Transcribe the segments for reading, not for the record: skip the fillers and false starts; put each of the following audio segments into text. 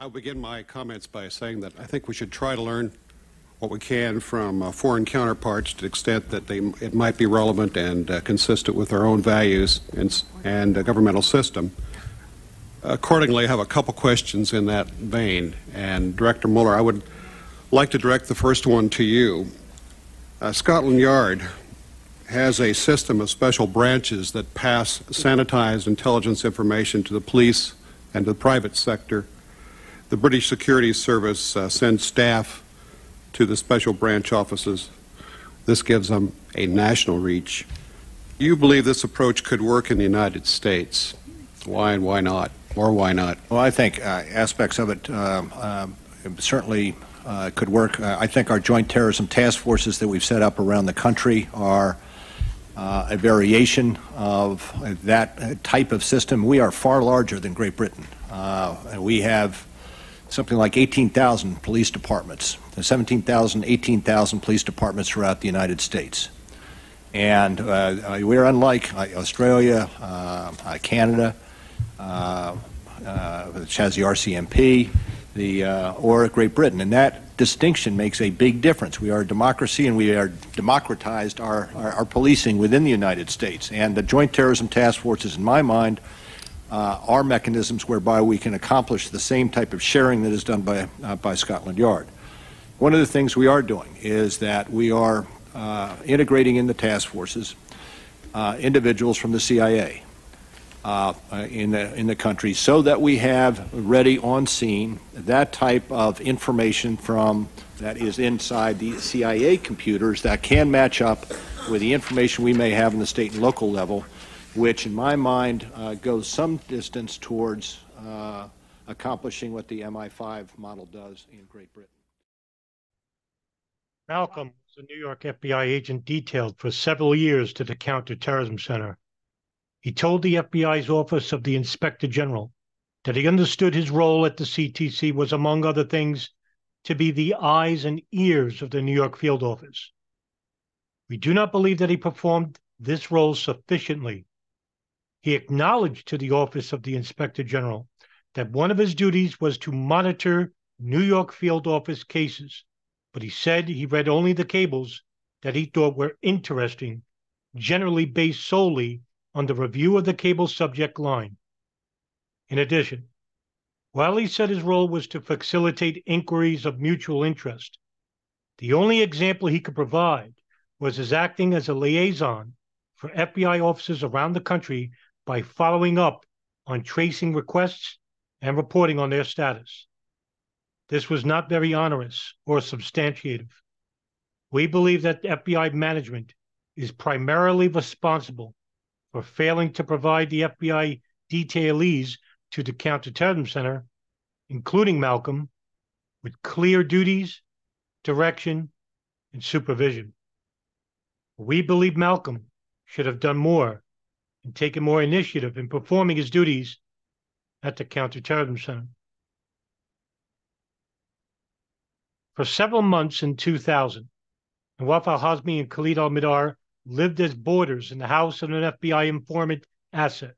I'll begin my comments by saying that I think we should try to learn what we can from foreign counterparts to the extent that it might be relevant and consistent with our own values and governmental system. Accordingly, I have a couple questions in that vein. And Director Mueller, I would like to direct the first one to you. Scotland Yard has a system of special branches that pass sanitized intelligence information to the police and to the private sector. The British Security Service sends staff to the special branch offices. This gives them a national reach. Do you believe this approach could work in the United States? Why and why not? Or why not? Well, I think aspects of it certainly could work. I think our joint terrorism task forces that we've set up around the country are a variation of that type of system. We are far larger than Great Britain. We have something like 18,000 police departments, 17,000, 18,000 police departments throughout the United States. And we're unlike Australia, Canada, which has the RCMP, or Great Britain. And that distinction makes a big difference. We are a democracy, and we are democratized our policing within the United States. And the Joint Terrorism Task Forces, in my mind, are mechanisms whereby we can accomplish the same type of sharing that is done by Scotland Yard. One of the things we are doing is that we are integrating in the task forces individuals from the CIA in the country, so that we have ready on scene that type of information that is inside the CIA computers that can match up with the information we may have in the state and local level, which in my mind goes some distance towards accomplishing what the MI5 model does in Great Britain. Malcolm was a New York FBI agent detailed for several years to the Counterterrorism Center. He told the FBI's Office of the Inspector General that he understood his role at the CTC was, among other things, to be the eyes and ears of the New York field office. We do not believe that he performed this role sufficiently. He acknowledged to the Office of the Inspector General that one of his duties was to monitor New York field office cases, but he said he read only the cables that he thought were interesting, generally based solely on the review of the cable subject line. In addition, while he said his role was to facilitate inquiries of mutual interest, the only example he could provide was his acting as a liaison for FBI officers around the country by following up on tracing requests and reporting on their status. This was not very onerous or substantiative. We believe that FBI management is primarily responsible for failing to provide the FBI detailees to the Counterterrorism Center, including Malcolm, with clear duties, direction, and supervision. We believe Malcolm should have done more and taken more initiative in performing his duties at the Counterterrorism Center. For several months in 2000, Nawaf al-Hazmi and Khalid al-Mihdhar lived as boarders in the house of an FBI informant, Asad.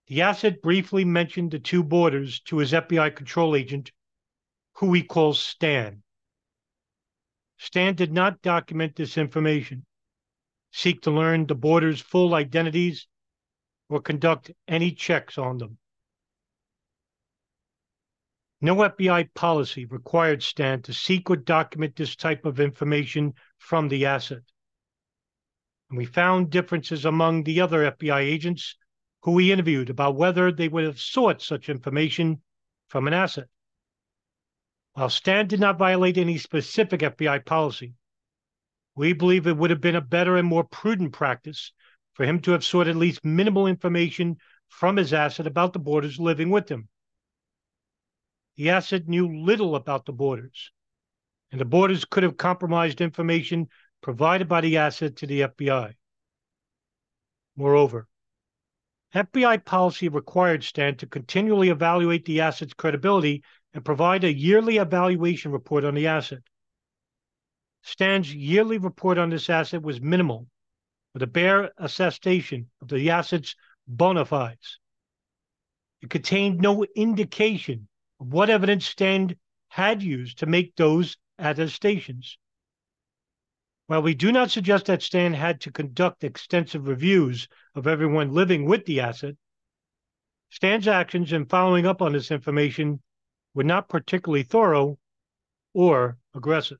The Asad briefly mentioned the two boarders to his FBI control agent, who he calls Stan. Stan did not document this information, seek to learn the boarders' full identities, or conduct any checks on them. No FBI policy required Stan to seek or document this type of information from the Asad. And we found differences among the other FBI agents who we interviewed about whether they would have sought such information from an Asad. While Stan did not violate any specific FBI policy, we believe it would have been a better and more prudent practice for him to have sought at least minimal information from his Asad about the boarders living with him. The Asad knew little about the boarders, and the boarders could have compromised information provided by the Asad to the FBI. Moreover, FBI policy required Stan to continually evaluate the Asad's credibility and provide a yearly evaluation report on the Asad. Stan's yearly report on this Asad was minimal, with a bare attestation of the Asad's bona fides. It contained no indication of what evidence Stan had used to make those attestations. While we do not suggest that Stan had to conduct extensive reviews of everyone living with the asset, Stan's actions in following up on this information were not particularly thorough or aggressive.